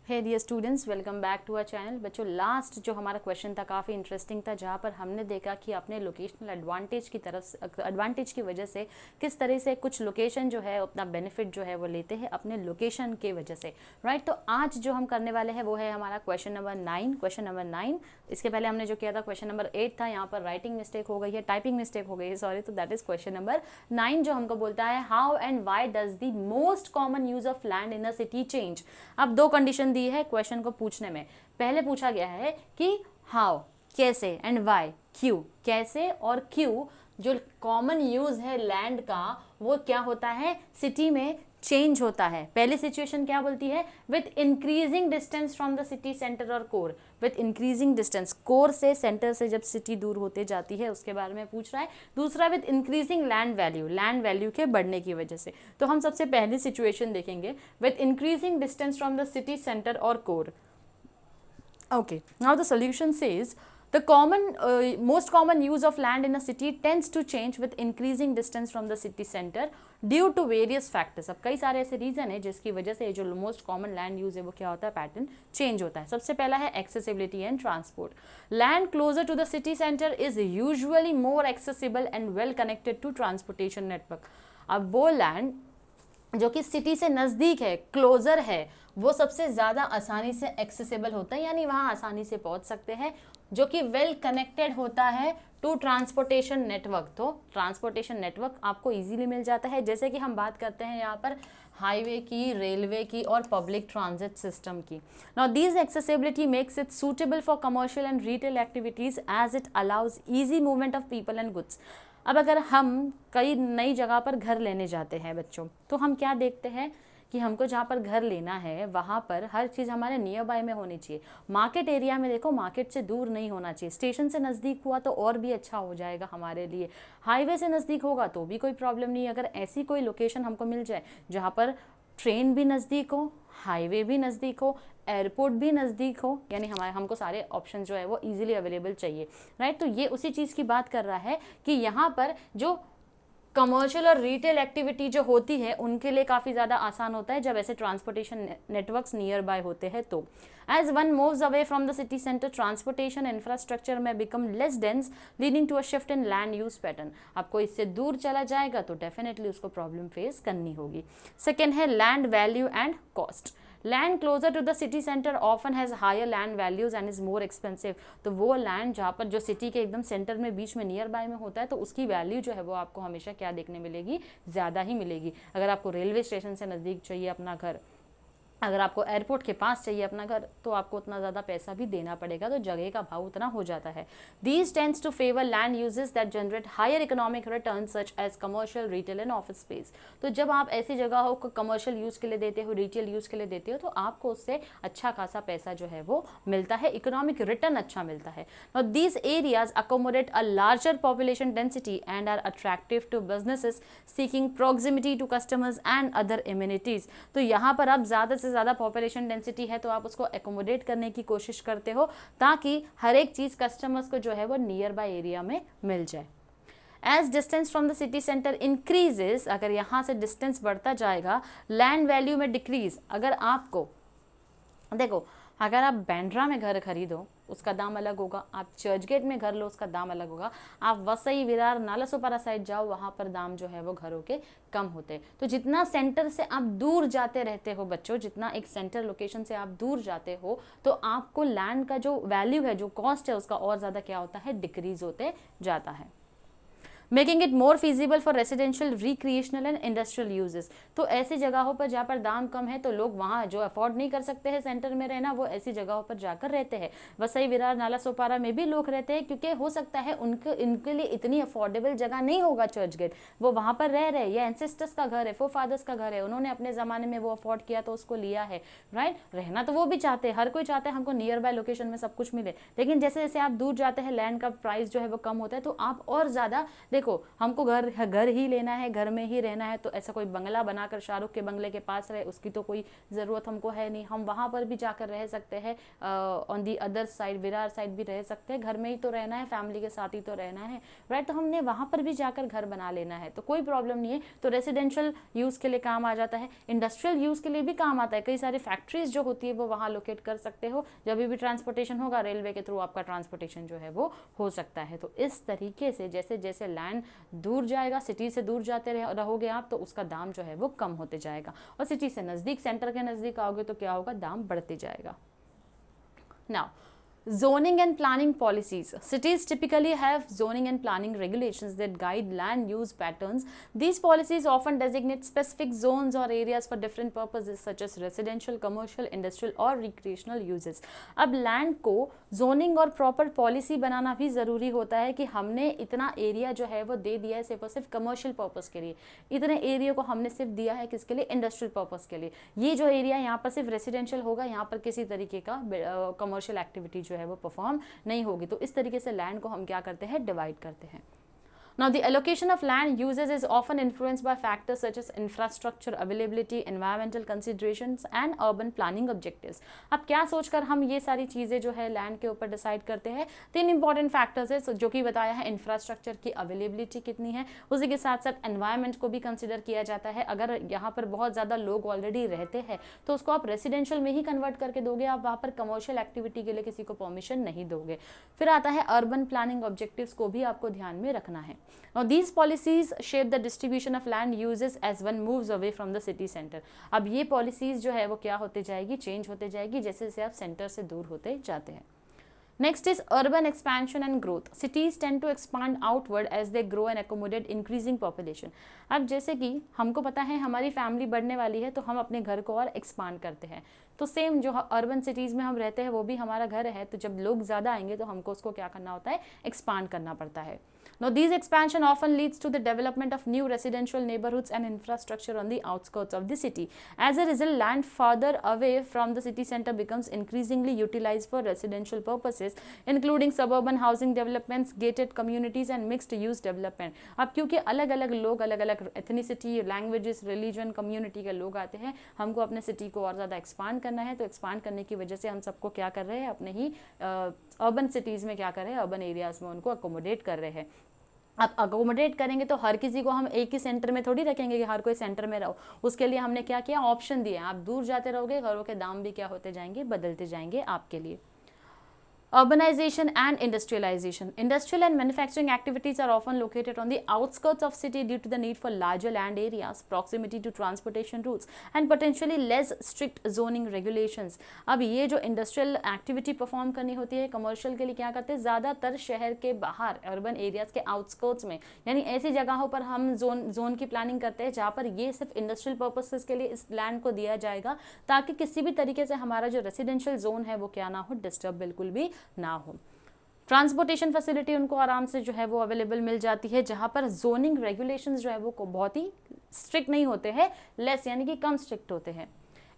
Hey dear students, welcome back to our channel. बच्चों, last जो हमारा क्वेश्चन था काफ़ी इंटरेस्टिंग था, जहाँ पर हमने देखा कि अपने लोकेशनल एडवांटेज की वजह से किस तरह से कुछ लोकेशन जो है अपना बेनिफिट जो है वो लेते हैं अपने लोकेशन के वजह से, राइट। तो आज जो हम करने वाले हैं वो है हमारा क्वेश्चन नंबर 9। इसके पहले हमने जो किया था क्वेश्चन नंबर 8 था, यहाँ पर राइटिंग मिस्टेक हो गई है, टाइपिंग मिस्टेक हो गई है, सॉरी। तो दैट इज क्वेश्चन नंबर 9 जो हमको बोलता है how and why does the most common use of land in a city change. अब दो कंडीशन दी है क्वेश्चन को पूछने में। पहले पूछा गया है कि हाउ कैसे एंड वाई क्यों, कैसे और क्यों जो कॉमन यूज है लैंड का वो क्या होता है सिटी में चेंज होता है। पहली सिचुएशन क्या बोलती है, with increasing distance from the city centre और core. With increasing distance, core से सेंटर से जब सिटी दूर होते जाती है उसके बारे में पूछ रहा है। दूसरा with increasing land value, land value के बढ़ने की वजह से। तो हम सबसे पहली सिचुएशन देखेंगे, with increasing distance from the city centre और core. Okay, now the solution says the most common use of land in a city tends to change with increasing distance from the city center due to various factors। अब कई सारे ऐसे reason है जिसकी वजह से जो मोस्ट कॉमन लैंड यूज है वो क्या होता है, पैटर्न चेंज होता है। सबसे पहला है accessibility and transport. Land closer to the city centre is usually more accessible and well connected to transportation network. अब वो लैंड जो कि सिटी से नज़दीक है, क्लोजर है, वो सबसे ज़्यादा आसानी से एक्सेसिबल होता है, यानी वहाँ आसानी से पहुँच सकते हैं, जो कि वेल कनेक्टेड होता है टू ट्रांसपोर्टेशन नेटवर्क। तो ट्रांसपोर्टेशन नेटवर्क आपको इजीली मिल जाता है। जैसे कि हम बात करते हैं यहाँ पर हाईवे की, रेलवे की और पब्लिक ट्रांजिट सिस्टम की। Now this accessibility makes it suitable for commercial and retail activities as it allows easy movement of people and goods. अब अगर हम कई नई जगह पर घर लेने जाते हैं बच्चों, तो हम क्या देखते हैं कि हमको जहाँ पर घर लेना है वहाँ पर हर चीज़ हमारे नियर बाय में होनी चाहिए। मार्केट एरिया में देखो, मार्केट से दूर नहीं होना चाहिए। स्टेशन से नज़दीक हुआ तो और भी अच्छा हो जाएगा हमारे लिए। हाईवे से नज़दीक होगा तो भी कोई प्रॉब्लम नहीं है। अगर ऐसी कोई लोकेशन हमको मिल जाए जहाँ पर ट्रेन भी नज़दीक हो, हाईवे भी नज़दीक हो, एयरपोर्ट भी नज़दीक हो, यानी हमको सारे ऑप्शन जो है वो इजीली अवेलेबल चाहिए, राइट। तो ये उसी चीज़ की बात कर रहा है कि यहाँ पर जो कमर्शियल और रिटेल एक्टिविटी जो होती है उनके लिए काफ़ी ज़्यादा आसान होता है जब ऐसे ट्रांसपोर्टेशन नेटवर्क्स नियर बाय होते हैं। तो as one moves away from the city centre, transportation infrastructure में become less dense, leading to a shift in land use pattern. आपको इससे दूर चला जाएगा तो डेफिनेटली उसको प्रॉब्लम फेस करनी होगी। सेकेंड है land value and cost. Land closer to the city centre often has higher land values and is more expensive. तो वो लैंड जहाँ पर जो सिटी के एकदम सेंटर में बीच में नियर बाय में होता है तो उसकी वैल्यू जो है वो आपको हमेशा क्या देखने मिलेगी, ज़्यादा ही मिलेगी। अगर आपको रेलवे स्टेशन से नज़दीक चाहिए अपना घर, अगर आपको एयरपोर्ट के पास चाहिए अपना घर, तो आपको उतना ज़्यादा पैसा भी देना पड़ेगा, तो जगह का भाव उतना हो जाता है। These tends to favour land uses that generate higher economic return such as commercial, retail and office space. तो जब आप ऐसी जगह को कमर्शियल यूज़ के लिए देते हो, रिटेल यूज़ के लिए देते हो, तो आपको उससे अच्छा खासा पैसा जो है वो मिलता है, इकोनॉमिक रिटर्न अच्छा मिलता है। Now these areas accommodate a larger population density and are attractive to businesses seeking proximity to customers and other immunities. तो यहाँ पर आप ज़्यादा पॉपुलेशन डेंसिटी है तो आप उसको एकोमोडेट करने की कोशिश करते हो ताकि हर एक चीज़ कस्टमर्स को जो है वो नियर बाय एरिया में मिल जाए। As distance from the city centre increases, अगर यहाँ से डिस्टेंस बढ़ता जाएगा, लैंड वैल्यू में डिक्रीज। अगर आपको देखो, अगर आप बांद्रा में घर खरीदो उसका दाम अलग होगा, आप चर्चगेट में घर लो उसका दाम अलग होगा, आप वसई, विरार, नालासोपारा साइड जाओ वहाँ पर दाम जो है वो घरों के कम होते हैं। तो जितना सेंटर से आप दूर जाते रहते हो बच्चों, जितना एक सेंटर लोकेशन से आप दूर जाते हो तो आपको लैंड का जो वैल्यू है, जो कॉस्ट है उसका और ज़्यादा क्या होता है, डिक्रीज होते जाता है। Making it more feasible for residential, recreational and industrial uses. तो ऐसी जगहों पर जहाँ पर दाम कम है तो लोग वहाँ जो अफोर्ड नहीं कर सकते हैं सेंटर में रहना, वो ऐसी जगहों पर जाकर रहते हैं। वसई, विरार, नालासोपारा में भी लोग रहते हैं क्योंकि हो सकता है इनके लिए इतनी अफोर्डेबल जगह नहीं होगा चर्चगेट, वो वहाँ पर रह रहे, या एंसेस्टर्स का घर है, फोरफादर्स का घर है, उन्होंने अपने ज़माने में वो अफोर्ड किया तो उसको लिया है, राइट। रहना तो वो भी चाहते हैं, हर कोई चाहता है हमको नियर बाय लोकेशन में सब कुछ मिले, लेकिन जैसे जैसे आप दूर जाते हैं लैंड का प्राइस जो है वो कम होता है तो आप और ज़्यादा देखो हमको घर ही लेना है, घर में ही रहना है, तो ऐसा कोई बंगला बनाकर शाहरुख के बंगले के पास रहे उसकी तो कोई ज़रूरत हमको है नहीं। हम वहाँ पर भी जाकर रह सकते हैं, on the other side Virar side भी रह सकते हैं, घर में ही तो रहना है, फैमिली के साथ ही तो रहना है, राइट। तो हमने वहाँ पर भी जाकर घर बना लेना है तो कोई प्रॉब्लम नहीं है। तो रेसिडेंशियल यूज़ के लिए काम आ जाता है, इंडस्ट्रियल यूज़ के लिए भी काम आता है। कई सारी फैक्ट्रीज जो होती है वो वहाँ लोकेट कर सकते हो, जब भी ट्रांसपोर्टेशन होगा रेलवे के थ्रू आपका ट्रांसपोर्टेशन जो है वो हो सकता है। तो इस तरीके से जैसे जैसे लैंड दूर जाएगा, सिटी से दूर जाते रहोगे आप, तो उसका दाम जो है वो कम होते जाएगा, और सिटी से नज़दीक, सेंटर के नज़दीक आओगे तो क्या होगा, दाम बढ़ते जाएगा। Now zoning and planning policies. Cities typically have zoning and planning regulations that guide land use patterns. These policies often designate specific zones or areas for different purposes such as residential, commercial, industrial or recreational uses. अब land को zoning और proper policy बनाना भी ज़रूरी होता है कि हमने इतना एरिया जो है वो दे दिया है सिर्फ और सिर्फ कमर्शियल पर्पज़ के लिए, इतने एरिया को हमने सिर्फ दिया है किसके लिए, इंडस्ट्रियल पर्पज़ के लिए। ये जो एरिया यहाँ पर सिर्फ रेसिडेंशियल होगा, यहाँ पर किसी तरीके का कमर्शियल एक्टिविटी जो है वो परफॉर्म नहीं होगी। तो इस तरीके से लैंड को हम क्या करते हैं, डिवाइड करते हैं। Now, the allocation of land uses is often influenced by factors such as infrastructure availability, environmental considerations and urban planning objectives. अब क्या सोचकर हम ये सारी चीज़ें जो है लैंड के ऊपर डिसाइड करते हैं, 3 इंपॉर्टेंट फैक्टर्स है जो कि बताया है, इंफ्रास्ट्रक्चर की अवेलेबिलिटी कितनी है, उसी के साथ साथ एनवायरनमेंट को भी कंसिडर किया जाता है। अगर यहाँ पर बहुत ज़्यादा लोग ऑलरेडी रहते हैं तो उसको आप रेसिडेंशियल में ही कन्वर्ट करके दोगे, आप वहाँ पर कमर्शियल एक्टिविटी के लिए किसी को परमिशन नहीं दोगे। फिर आता है अर्बन प्लानिंग ऑब्जेक्टिव्स को भी आपको ध्यान में रखना है। Now these policies shape the distribution of land uses as one moves away from the city center. अब ये policies जो है वो क्या होते जाएगी, चेंज होते जाएगी जैसे जैसे आप सेंटर से दूर होते जाते हैं। Next is urban expansion and growth. Cities tend to expand outward as they grow and accommodate increasing population. अब जैसे कि हमको पता है हमारी फैमिली बढ़ने वाली है तो हम अपने घर को और एक्सपांड करते हैं, तो सेम जो अर्बन सिटीज़ में हम रहते हैं वो भी हमारा घर है, तो जब लोग ज़्यादा आएंगे तो हमको उसको क्या करना होता है, एक्सपांड करना पड़ता है। Now these expansion often leads to the development of new residential neighborhoods and infrastructure on the outskirts of the city. As a result, land farther away from the city center becomes increasingly utilized for residential purposes, including suburban housing developments, gated communities and mixed use development. अब क्योंकि अलग अलग लोग, अलग अलग ethnicity, languages, religion, community के लोग आते हैं, हमको अपने सिटी को और ज़्यादा एक्सपांड करना है, तो एक्सपांड करने की वजह से हम सबको क्या कर रहे हैं, अपने ही अर्बन सिटीज़ में क्या कर रहे हैं, अर्बन एरियाज़ में उनको अकोमोडेट कर रहे हैं। अब अकोमोडेट करेंगे तो हर किसी को हम एक ही सेंटर में थोड़ी रखेंगे कि हर कोई सेंटर में रहो, उसके लिए हमने क्या किया, ऑप्शन दिए। आप दूर जाते रहोगे, घरों के दाम भी क्या होते जाएंगे, बदलते जाएंगे आपके लिए। Urbanization and industrialization. Industrial and manufacturing activities are often located on the outskirts of city due to the need for larger land areas, proximity to transportation routes, and potentially less strict zoning regulations. अब ये जो industrial activity perform करनी होती है commercial के लिए क्या करते हैं, ज़्यादातर शहर के बाहर अर्बन एरियाज के आउटस्कर्ट्स में, यानी ऐसी जगहों पर हम जोन की प्लानिंग करते हैं जहाँ पर ये सिर्फ इंडस्ट्रियल पर्पसेस के लिए इस लैंड को दिया जाएगा, ताकि किसी भी तरीके से हमारा जो रेसिडेंशियल जोन है वो क्या ना हो, डिस्टर्ब बिल्कुल भी ना हो। ट्रांसपोर्टेशन फैसिलिटी उनको आराम से जो है वो अवेलेबल मिल जाती है, जहाँ पर जोनिंग रेगुलेशंस जो है वो बहुत ही स्ट्रिक्ट नहीं होते हैं, लेस यानी कि कम स्ट्रिक्ट होते हैं।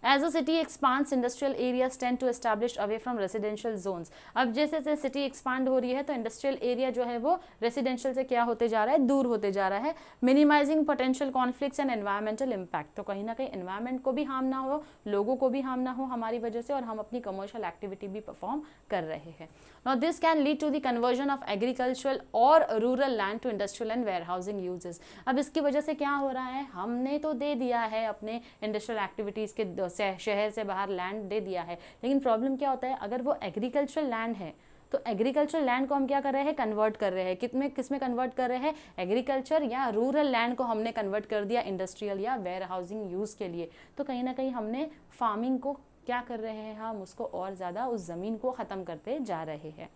As a city expands, industrial areas tend to establish away from residential zones. अब जैसे जैसे सिटी एक्सपांड हो रही है तो इंडस्ट्रियल एरिया जो है वो रेसिडेंशियल से क्या होते जा रहा है, दूर होते जा रहा है। Minimising potential conflicts and environmental impact, तो कहीं ना कहीं एनवायरमेंट को भी हार्म ना हो, लोगों को भी हार्म ना हो हमारी वजह से, और हम अपनी कमर्शियल एक्टिविटी भी परफॉर्म कर रहे हैं। Now this can lead to the conversion of agricultural or rural land to industrial and warehousing uses. अब इसकी वजह से क्या हो रहा है, हमने तो दे दिया है अपने इंडस्ट्रियल एक्टिविटीज़ के शहर से बाहर लैंड दे दिया है, लेकिन प्रॉब्लम क्या होता है, अगर वो एग्रीकल्चरल लैंड है तो एग्रीकल्चर लैंड को हम क्या कर रहे हैं, कन्वर्ट कर रहे हैं, किस में कन्वर्ट कर रहे हैं, एग्रीकल्चर या रूरल लैंड को हमने कन्वर्ट कर दिया इंडस्ट्रियल या वेयर हाउसिंग यूज़ के लिए। तो कहीं ना कहीं हमने फार्मिंग को क्या कर रहे हैं, हम उसको और ज़्यादा उस ज़मीन को ख़त्म करते जा रहे हैं।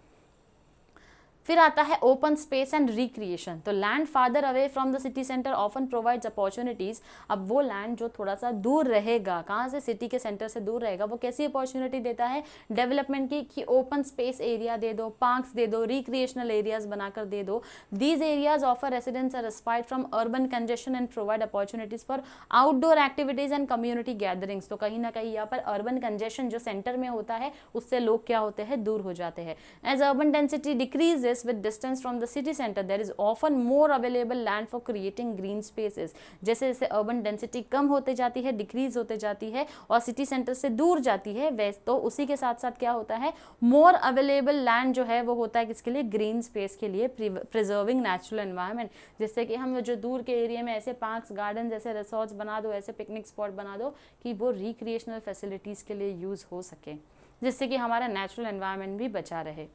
फिर आता है ओपन स्पेस एंड रिक्रिएशन। तो land farther away from the city centre often provides opportunities. अब वो लैंड जो थोड़ा सा दूर रहेगा, कहाँ से, सिटी के सेंटर से दूर रहेगा, वो कैसी अपॉर्चुनिटी देता है डेवलपमेंट की, कि ओपन स्पेस एरिया दे दो, पार्क्स दे दो, रिक्रिएशनल एरियाज बनाकर दे दो। These areas offer residents are respite from urban congestion and provide opportunities for outdoor activities and community gatherings. तो कहीं ना कहीं यहाँ पर अर्बन कंजेशन जो सेंटर में होता है उससे लोग क्या होते हैं, दूर हो जाते हैं। As urban density decreases areas with distance from the city center, there is often more available land for creating green spaces. जैसे जैसे अर्बन डेंसिटी कम होते जाती है, डिक्रीज होते जाती है और सिटी सेंटर से दूर जाती है, वैसे तो उसी के साथ साथ क्या होता है, मोर अवेलेबल लैंड जो है वो होता है किसके लिए, ग्रीन स्पेस के लिए, प्रिजर्विंग नेचुरल एनवायरनमेंट. जिससे कि हम जो दूर के एरिया में ऐसे पार्क्स, गार्डन जैसे रिसोर्ट्स बना दो, ऐसे पिकनिक स्पॉट बना दो कि वो रिक्रिएशनल फैसिलिटीज के लिए यूज हो सके, जिससे कि हमारा नेचुरल एनवायरनमेंट भी बचा रहे.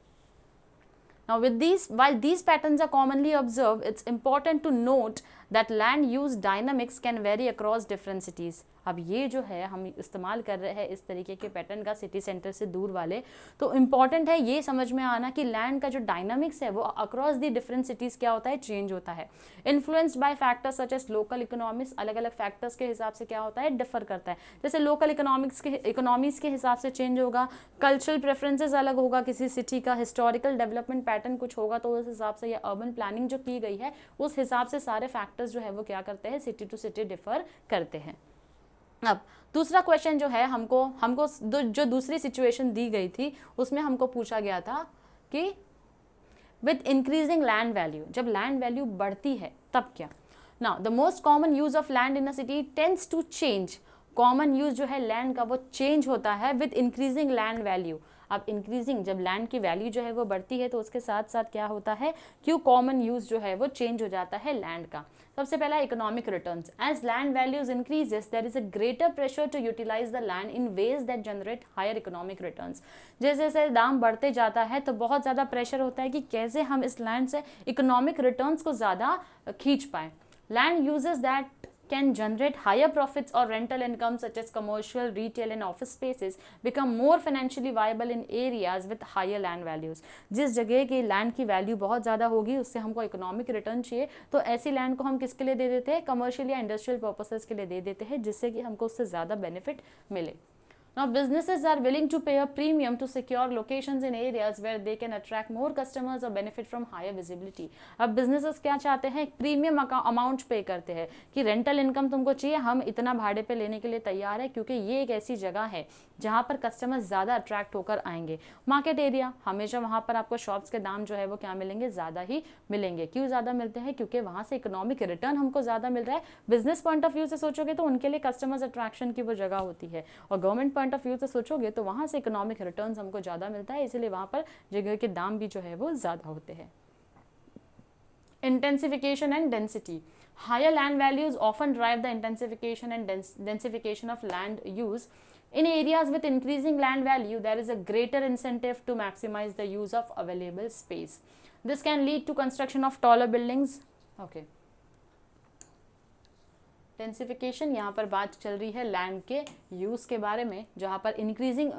Now while these patterns are commonly observed, it's important to note that land use dynamics can vary across different cities. अब ये जो है हम इस्तेमाल कर रहे हैं इस तरीके के पैटर्न का सिटी सेंटर से दूर वाले, तो इम्पॉर्टेंट है ये समझ में आना कि लैंड का जो डायनामिक्स है वो अक्रॉस दी डिफरेंट सिटीज़ क्या होता है, चेंज होता है. Influenced by factors such as local economics, अलग अलग फैक्टर्स के हिसाब से क्या होता है, डिफर करता है. जैसे लोकल इकोनॉमीज के हिसाब से चेंज होगा, कल्चरल प्रेफरेंसेज अलग होगा किसी सिटी का, हिस्टोरिकल डेवलपमेंट पैटर्न कुछ होगा, तो उस हिसाब से या अर्बन प्लानिंग जो की गई है उस हिसाब से सारे फैक्टर्स जो है वो क्या करते हैं, सिटी टू सिटी डिफर करते हैं. अब दूसरा क्वेश्चन जो है हमको जो दूसरी सिचुएशन दी गई थी उसमें हमको पूछा गया था कि विद इंक्रीजिंग लैंड वैल्यू, जब लैंड वैल्यू बढ़ती है तब क्या. Now the most common use of land in a city tends to change. Common use जो है लैंड का वो चेंज होता है विद इंक्रीजिंग लैंड वैल्यू. अब इंक्रीजिंग, जब लैंड की वैल्यू जो है वो बढ़ती है तो उसके साथ साथ क्या होता है, क्यों कॉमन यूज जो है वो चेंज हो जाता है लैंड का. सबसे पहला economic returns. As land values increases there is a greater pressure to utilise the land in ways that generate higher economic returns. जैसे जैसे दाम बढ़ते जाता है तो बहुत ज़्यादा प्रेशर होता है कि कैसे हम इस लैंड से इकोनॉमिक रिटर्न्स को ज़्यादा खींच पाएँ. Land uses that can generate higher profits or rental income such as commercial, retail and office spaces become more financially viable in areas with higher land values. जिस जगह की लैंड की value बहुत ज़्यादा होगी उससे हमको इकोनॉमिक रिटर्न चाहिए, तो ऐसी लैंड को हम किसके लिए दे देते हैं, कमर्शियल या इंडस्ट्रियल पर्पसेस के लिए दे देते हैं, जिससे कि हमको उससे ज़्यादा बेनिफिट मिले. Now businesses are willing to pay a premium to secure locations in areas where they can attract more customers or benefit from higher visibility. अब businesses क्या चाहते हैं, प्रीमियम अमाउंट पे करते हैं कि रेंटल इनकम तुमको चाहिए, हम इतना भाड़े पे लेने के लिए तैयार है क्योंकि ये एक ऐसी जगह है जहाँ पर कस्टमर्स ज़्यादा अट्रैक्ट होकर आएंगे. मार्केट एरिया, हमेशा वहाँ पर आपको शॉप्स के दाम जो है वो क्या मिलेंगे, ज़्यादा ही मिलेंगे. क्यों ज़्यादा मिलते हैं, क्योंकि वहाँ से इकोनॉमिक रिटर्न हमको ज़्यादा मिल रहा है. बिजनेस पॉइंट ऑफ व्यू से सोचोगे तो उनके लिए कस्टमर्स अट्रैक्शन की वो जगह होती है, और गवर्नमेंट पॉइंट ऑफ व्यू से सोचोगे तो वहाँ से इकोनॉमिक रिटर्न्स हमको ज़्यादा मिलता है, इसलिए वहाँ पर जगह के दाम भी जो है वो ज़्यादा होते हैं. Intensification and density. Higher land values often drive the intensification and densification of land use. In areas with increasing land value, there is a greater incentive to maximize the use of available space. This can lead to construction of taller buildings. Okay. Densification, यहाँ पर बात चल रही है land के use के बारे में, जहाँ पर increasing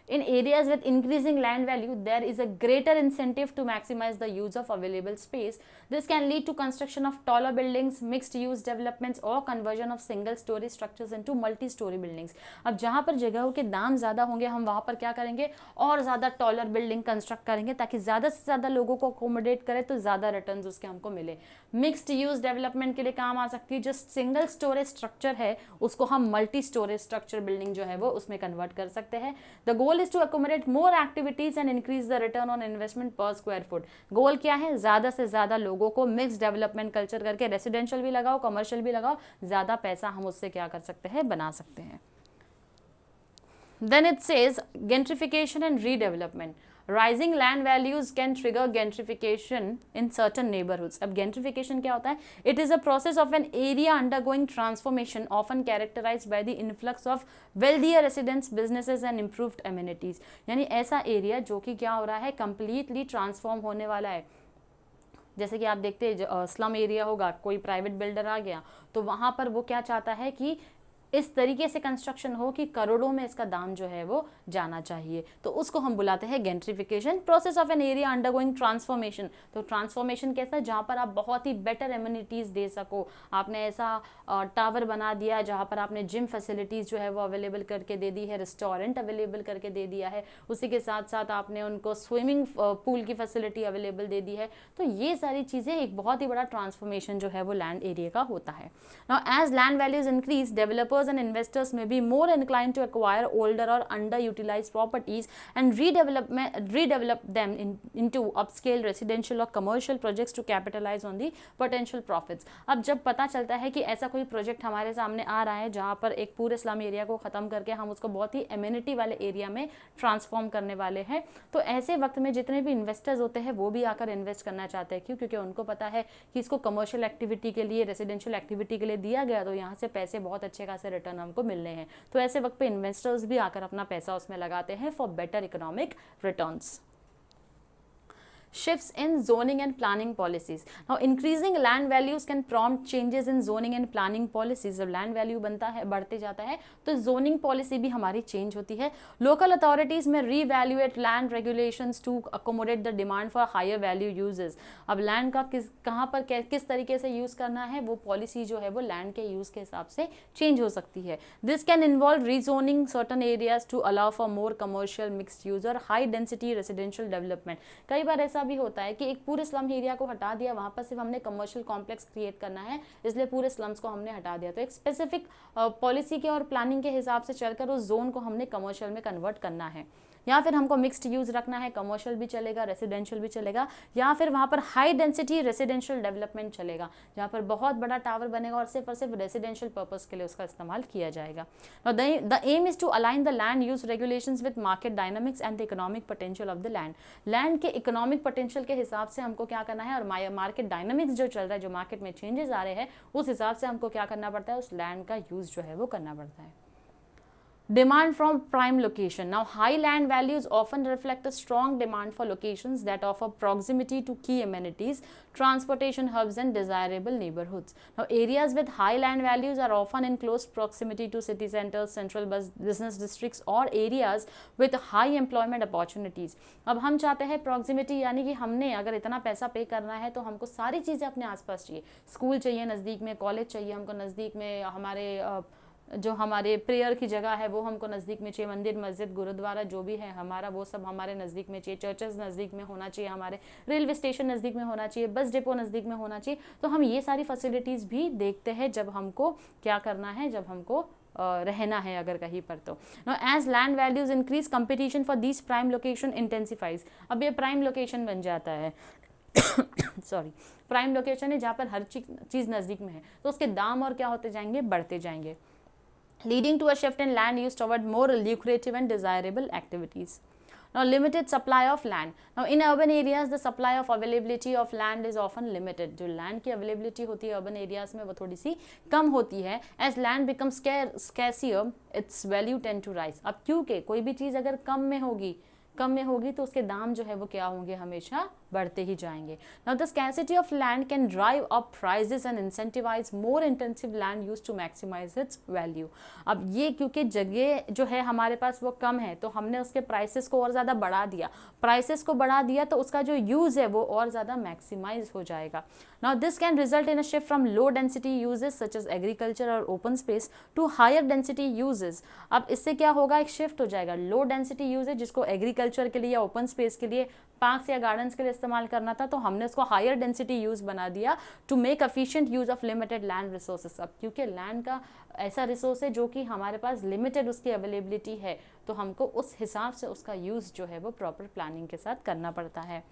in areas with increasing land value there is a greater incentive to maximize the use of available space. This can lead to construction of taller buildings, mixed use developments or conversion of single story structures into multi story buildings. अब जहाँ पर जगहों के दाम ज़्यादा होंगे हम वहाँ पर क्या करेंगे, और ज़्यादा टॉलर बिल्डिंग कंस्ट्रक्ट करेंगे ताकि ज़्यादा से ज़्यादा लोगों को अकोमोडेट करें तो ज़्यादा रिटर्न्स उसके हमको मिले. मिक्स्ड यूज डेवलपमेंट के लिए काम आ सकती है, जो सिंगल स्टोरेज स्ट्रक्चर है उसको हम मल्टी स्टोरेज स्ट्रक्चर बिल्डिंग जो है वो उसमें कन्वर्ट कर सकते हैं. The goal is to accommodate more activities and increase the return on investment per square foot. गोल क्या है, ज़्यादा से ज़्यादा लोगों को मिक्स डेवलपमेंट कल्चर करके रेसिडेंशियल भी लगाओ, कमर्शियल भी लगाओ, ज़्यादा पैसा हम उससे क्या कर सकते हैं, बना सकते हैं. Then it says gentrification and redevelopment. Rising land values can trigger gentrification in certain neighborhoods. अब gentrification क्या होता है? It is a process of an area undergoing transformation, often characterized by the influx of wealthier residents, businesses and improved amenities. यानी ऐसा area जो कि क्या हो रहा है, completely transform होने वाला है. जैसे कि आप देखते हैं स्लम एरिया होगा, कोई प्राइवेट बिल्डर आ गया तो वहाँ पर वो क्या चाहता है कि इस तरीके से कंस्ट्रक्शन हो कि करोड़ों में इसका दाम जो है वो जाना चाहिए, तो उसको हम बुलाते हैं gentrification. Process of an area undergoing transformation. तो ट्रांसफॉर्मेशन कैसा, जहाँ पर आप बहुत ही बेटर एम्यूनिटीज़ दे सको. आपने ऐसा टावर बना दिया जहाँ पर आपने जिम फैसिलिटीज़ जो है वो अवेलेबल करके दे दी है, रेस्टोरेंट अवेलेबल करके दे दिया है, उसी के साथ साथ आपने उनको स्विमिंग पूल की फैसिलिटी अवेलेबल दे दी है. तो ये सारी चीज़ें एक बहुत ही बड़ा ट्रांसफॉर्मेशन जो है वो लैंड एरिया का होता है. Now as land values increase, developers developers and investors may be more inclined to acquire older or underutilized properties and redevelop them into upscale residential or commercial projects to capitalize on the potential profits. अब जब पता चलता है कि ऐसा कोई project हमारे सामने आ रहा है जहाँ पर एक पूरे स्लम एरिया को ख़त्म करके हम उसको बहुत ही एमिनिटी वाले एरिया में ट्रांसफॉर्म करने वाले हैं, तो ऐसे वक्त में जितने भी इन्वेस्टर्स होते हैं वो भी आकर इन्वेस्ट करना चाहते हैं। क्यों? क्योंकि उनको पता है कि इसको कमर्शियल एक्टिविटी के लिए, रेजिडेंशियल एक्टिविटी के लिए दिया गया, तो यहाँ से पैसे बहुत अच्छे खासे रिटर्न हमको मिलने हैं। तो ऐसे वक्त पे इन्वेस्टर्स भी आकर अपना पैसा उसमें लगाते हैं for better economic returns. Shifts in zoning and planning policies. Now increasing land values can prompt changes in zoning and planning policies. जब land value बनता है, बढ़ते जाता है, तो zoning policy भी हमारी change होती है। Local authorities में reevaluate land regulations to accommodate the demand for higher value uses. अब land का कहाँ पर किस तरीके से use करना है, वो policy जो है वो land के use के हिसाब से change हो सकती है। This can involve rezoning certain areas to allow for more commercial mixed use और high density residential development. कई बार ऐसा भी होता है कि एक पूरे स्लम एरिया को हटा दिया, वहां पर सिर्फ हमने कमर्शियल कॉम्प्लेक्स क्रिएट करना है, इसलिए पूरे स्लम्स को हमने हटा दिया। तो एक स्पेसिफिक पॉलिसी के और प्लानिंग के हिसाब से चलकर उस जोन को हमने कमर्शियल में कन्वर्ट करना है, या फिर हमको मिक्स्ड यूज रखना है, कमर्शियल भी चलेगा, रेसिडेंशियल भी चलेगा, या फिर वहाँ पर हाई डेंसिटी रेसिडेंशियल डेवलपमेंट चलेगा जहाँ पर बहुत बड़ा टावर बनेगा और सिर्फ रेसिडेंशियल पर्पस के लिए उसका इस्तेमाल किया जाएगा। The aim is to align the land use regulations with market dynamics and the economic potential of the land. Land के इकोनॉमिक पोटेंशियल के हिसाब से हमको क्या करना है, और मार्केट डायनामिक्स जो चल रहा है, जो मार्केट में चेंजेस आ रहे हैं, उस हिसाब से हमको क्या करना पड़ता है, उस लैंड का यूज जो है वो करना पड़ता है। Demand from prime location. Now, high land values often reflect a strong demand for locations that offer proximity to key amenities, transportation hubs, and desirable neighborhoods. Now, areas with high land values are often in close proximity to city centers, central business districts, or areas with high employment opportunities. अब हम चाहते हैं proximity, यानी कि हमने अगर इतना पैसा पे करना है तो हमको सारी चीज़ें अपने आसपास चाहिए। स्कूल चाहिए नज़दीक में, कॉलेज चाहिए हमको नज़दीक में, हमारे जो हमारे प्रेयर की जगह है वो हमको नज़दीक में चाहिए, मंदिर, मस्जिद, गुरुद्वारा जो भी है हमारा, वो सब हमारे नज़दीक में चाहिए, चर्चेस नज़दीक में होना चाहिए, हमारे रेलवे स्टेशन नज़दीक में होना चाहिए, बस डिपो नज़दीक में होना चाहिए। तो हम ये सारी फैसिलिटीज़ भी देखते हैं जब हमको क्या करना है, जब हमको रहना है अगर कहीं पर। तो as land values increase, competition for this prime location intensifies. अब ये प्राइम लोकेशन बन जाता है सॉरी, प्राइम लोकेशन है जहाँ पर हर चीज़ नज़दीक में है, तो उसके दाम और क्या होते जाएंगे, बढ़ते जाएंगे, leading to a shift in land use toward more lucrative and desirable activities. Now, limited supply of land. Now, in urban areas, the supply of availability of land is often limited. जो land की availability होती है urban areas में वो थोड़ी सी कम होती है। As land becomes scarcer, its value tend to rise. अब क्योंकि कोई भी चीज़ अगर कम में होगी तो उसके दाम जो है वो क्या होंगे, हमेशा बढ़ते ही जाएंगे। Now the scarcity of land can drive up prices and incentivize more intensive land use to maximize its value. अब ये क्योंकि जगह जो है हमारे पास वो कम है तो हमने उसके प्राइसेस को और ज़्यादा बढ़ा दिया, तो उसका जो यूज़ है वो और ज़्यादा मैक्सिमाइज हो जाएगा। Now this can result in a shift from low density uses such as agriculture or open space to higher density uses. अब इससे क्या होगा, एक शिफ्ट हो जाएगा। लो डेंसिटी यूज जिसको एग्रीकल्चर के लिए या ओपन स्पेस के लिए, पार्क्स या गार्डन्स के लिए इस्तेमाल करना था, तो हमने उसको हायर डेंसिटी यूज बना दिया to make efficient use of limited land resources. अब क्योंकि लैंड का ऐसा रिसोर्स है जो कि हमारे पास लिमिटेड उसकी अवेलेबिलिटी है, तो हमको उस हिसाब से उसका यूज जो है वो प्रॉपर प्लानिंग के साथ करना पड़ता है।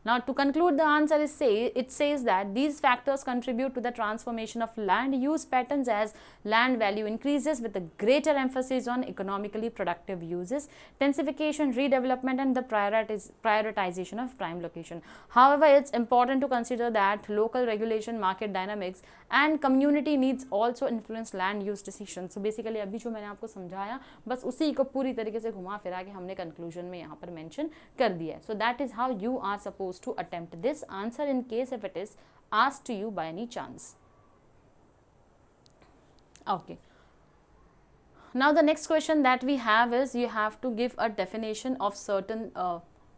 Now, to conclude, the answer is it says that these factors contribute to the transformation of land use patterns as land value increases with a greater emphasis on economically productive uses, densification, redevelopment, and the prioritization of prime location. However, it's important to consider that local regulation, market dynamics, and community needs also influence land use decisions. So basically, अभी जो मैंने आपको समझाया बस उसी को पूरी तरीके से घुमा फिरा के हमने कंक्लूजन में यहाँ पर मेंशन कर दिया है। So that is how you are supposed to attempt this answer in case if it is asked to you by any chance. Okay. Now the next question that we have is you have to give a definition of certain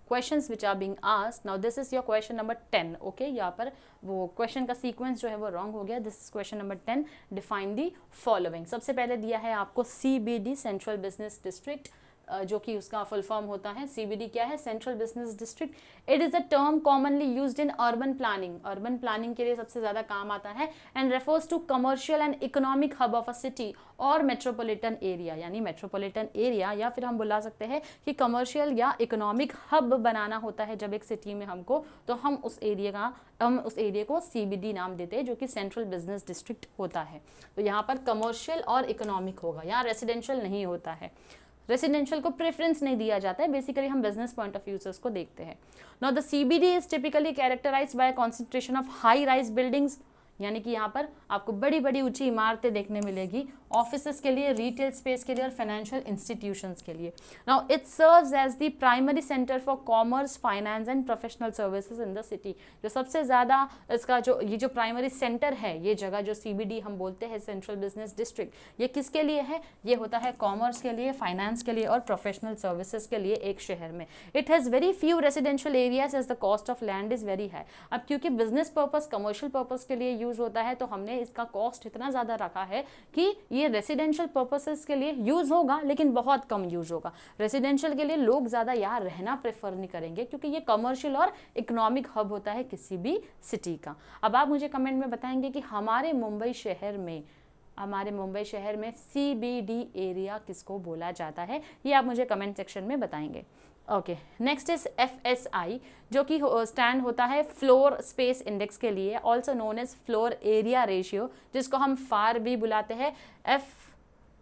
questions which are being asked. Now this is your question number 10. Okay, यहाँ पर वो question का sequence जो है वो wrong हो गया. This is question number 10. Define the following. सबसे पहले दिया है आपको CBD Central Business District जो कि उसका फुल फॉर्म होता है, CBD क्या है, central business district. It is a term commonly used in urban planning, urban planning के लिए सबसे ज्यादा काम आता है, and refers to commercial and economic hub of a city और मेट्रोपॉलिटन एरिया, यानी मेट्रोपॉलिटन एरिया, या फिर हम बुला सकते हैं कि कमर्शियल या इकोनॉमिक हब बनाना होता है जब एक सिटी में हमको, तो हम उस एरिया को CBD नाम देते हैं, जो कि सेंट्रल बिजनेस डिस्ट्रिक्ट होता है। तो यहाँ पर कमर्शियल और इकोनॉमिक होगा, यहाँ रेसिडेंशियल नहीं होता है, रेसिडेंशियल को प्रेफरेंस नहीं दिया जाता है, बेसिकली हम बिजनेस पॉइंट ऑफ व्यू से उसको देखते हैं। Now the CBD is typically characterised by concentration of high rise buildings, यानी कि यहाँ पर आपको बड़ी बड़ी ऊंची इमारतें देखने मिलेगी, ऑफिसेस के लिए, रिटेल स्पेस के लिए और फाइनेंशियल इंस्टीट्यूशंस के लिए। Now it serves as the primary centre for commerce, finance and professional services in the city. जो सबसे ज़्यादा इसका जो प्राइमरी सेंटर है, ये जगह जो CBD हम बोलते हैं, सेंट्रल बिजनेस डिस्ट्रिक्ट, ये किसके लिए है, ये होता है कॉमर्स के लिए, फाइनेंस के लिए और प्रोफेशनल सर्विसेज के लिए एक शहर में। It has very few residential areas as the cost of land is very high. अब क्योंकि बिजनेस पर्पस, कमर्शियल पर्पस के लिए यूज़ होता है, तो हमने इसका कॉस्ट इतना ज़्यादा रखा है कि ये रेसिडेंशियल पर्पसेस के लिए यूज होगा, लेकिन बहुत कम यूज होगा। रेसिडेंशियल के लिए लोग ज़्यादा यहाँ रहना प्रेफर नहीं करेंगे, क्योंकि ये कमर्शियल और इकोनॉमिक हब होता है किसी भी सिटी का। अब आप मुझे कमेंट में बताएंगे कि हमारे मुंबई शहर में CBD एरिया किसको बोला जाता है, ये आप मुझे कमेंट सेक्शन में बताएंगे। ओके, नेक्स्ट इज FSI, जो कि स्टैंड होता है फ्लोर स्पेस इंडेक्स के लिए, also known as floor area ratio, जिसको हम फार भी बुलाते हैं,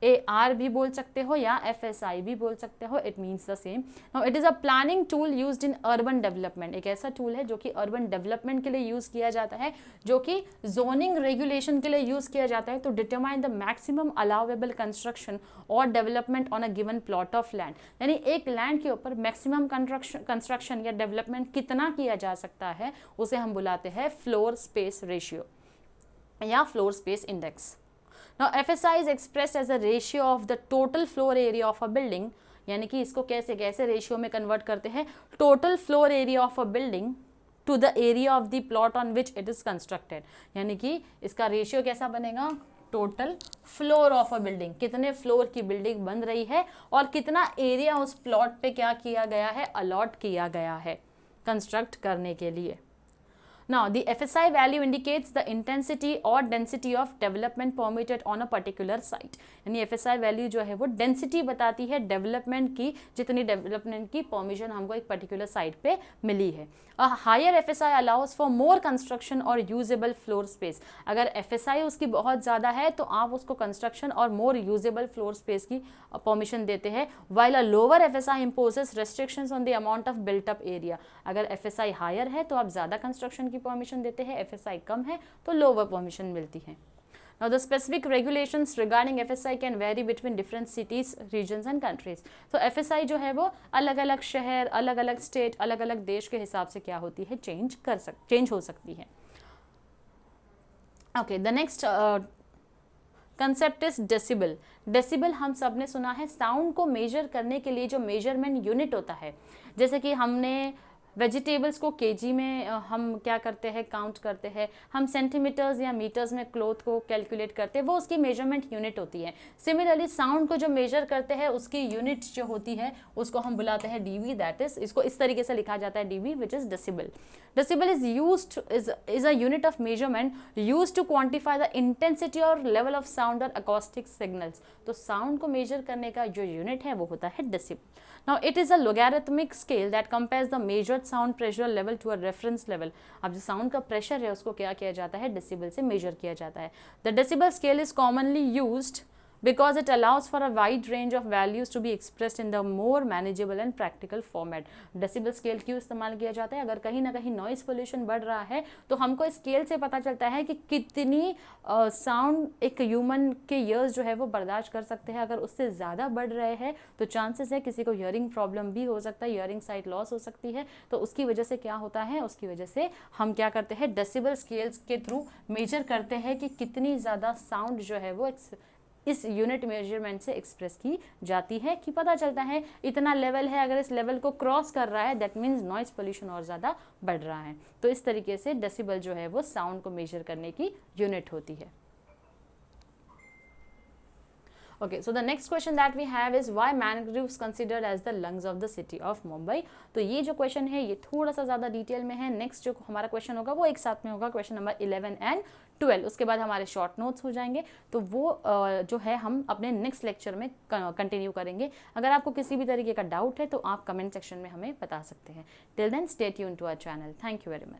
FAR भी बोल सकते हो या FSI भी बोल सकते हो, it means the same. Now it is a planning tool used in urban development, एक ऐसा टूल है जो कि अर्बन डेवलपमेंट के लिए यूज़ किया जाता है, जो कि जोनिंग रेगुलेशन के लिए यूज़ किया जाता है, तो determine the maximum allowable construction और development on a given plot of land, यानी एक लैंड के ऊपर मैक्सिमम कंस्ट्रक्शन या डेवलपमेंट कितना किया जा सकता है, उसे हम बुलाते हैं फ्लोर स्पेस रेशियो या floor space index. Now FSI is expressed as a ratio of the total floor area of a building, यानी कि इसको कैसे रेशियो में कन्वर्ट करते हैं, total floor area of a building to the area of the plot on which it is constructed, यानी कि इसका रेशियो कैसा बनेगा, total floor of a building, कितने फ्लोर की बिल्डिंग बन रही है और कितना एरिया उस प्लॉट पे क्या किया गया है, अलॉट किया गया है कंस्ट्रक्ट करने के लिए। Now, the FSI value indicates the intensity or density of development permitted on a particular site. यानी FSI वैल्यू जो है वो डेंसिटी बताती है डेवलपमेंट की, जितनी डेवलपमेंट की परमिशन हमको एक पर्टिकुलर साइट पे मिली है। A higher FSI allows for more construction और usable floor space. अगर FSI उसकी बहुत ज़्यादा है तो आप उसको कंस्ट्रक्शन और more usable floor space की परमिशन देते हैं, while a lower FSI imposes restrictions on the amount of built up area. अगर FSI हायर है तो आप ज़्यादा कंस्ट्रक्शन की परमिशन देते हैं, FSI कम है तो लोअर परमिशन मिलती है। Now the specific regulations regarding FSI can vary between different cities, regions and countries. तो FSI जो है वो अलग अलग शहर, अलग अलग स्टेट, अलग अलग देश के हिसाब से क्या होती है, चेंज हो सकती है। Okay, the next concept is decibel. Decibel हम सब ने सुना है, साउंड को मेजर करने के लिए जो मेजरमेंट यूनिट होता है, जैसे कि हमने वेजिटेबल्स को केजी में हम क्या करते हैं, काउंट करते हैं, हम सेंटीमीटर्स या मीटर्स में क्लॉथ को कैलकुलेट करते हैं, वो उसकी मेजरमेंट यूनिट होती है। सिमिलरली साउंड को जो मेजर करते हैं उसकी यूनिट जो होती है उसको हम बुलाते हैं dB, दैट इज, इसको इस तरीके से लिखा जाता है dB, which is decibel. Decibel is a unit of measurement used to quantify the intensity or level of sound or acoustic signals. तो साउंड को मेजर करने का जो यूनिट है वो होता है decibel. Now it is a logarithmic scale that compares the measured sound pressure level to a reference level. अब जो साउंड का प्रेशर है उसको क्या किया जाता है, डेसिबल से मेजर किया जाता है। The decibel scale is commonly used because it allows for a wide range of values to be expressed in the more manageable and practical format. Decibel scale क्यों इस्तेमाल किया जाता है, अगर कहीं ना कहीं नॉइस पोल्यूशन बढ़ रहा है तो हमको स्केल से पता चलता है कि कितनी साउंड एक ह्यूमन के ईयर्स जो है वो बर्दाश्त कर सकते हैं। अगर उससे ज़्यादा बढ़ रहे हैं तो चांसेस है किसी को हियरिंग प्रॉब्लम भी हो सकता है, हियरिंग साइट लॉस हो सकती है। तो उसकी वजह से क्या होता है, उसकी वजह से हम क्या करते हैं, डेसिबल स्केल्स के थ्रू मेजर करते हैं कि कितनी ज़्यादा साउंड जो है वो इस यूनिट मेजरमेंट से एक्सप्रेस की जाती है, कि पता चलता है इतना लेवल है, अगर इस लेवल को क्रॉस कर रहा है दैट मीन्स नॉइज पोल्यूशन और ज़्यादा बढ़ रहा है। तो इस तरीके से डेसिबल जो है वो साउंड को मेजर करने की यूनिट होती है। Okay, so the next question that we have is why mangroves considered as the lungs of the city of Mumbai. तो ये जो क्वेश्चन है ये थोड़ा सा ज़्यादा डिटेल में है। नेक्स्ट जो हमारा क्वेश्चन होगा वो एक साथ में होगा, क्वेश्चन नंबर 11 एंड 12। उसके बाद हमारे शॉर्ट नोट्स हो जाएंगे, तो वो जो है हम अपने नेक्स्ट लेक्चर में कंटिन्यू करेंगे। अगर आपको किसी भी तरीके का डाउट है तो आप कमेंट सेक्शन में हमें बता सकते हैं। Till then stay tuned to our channel. Thank you very much.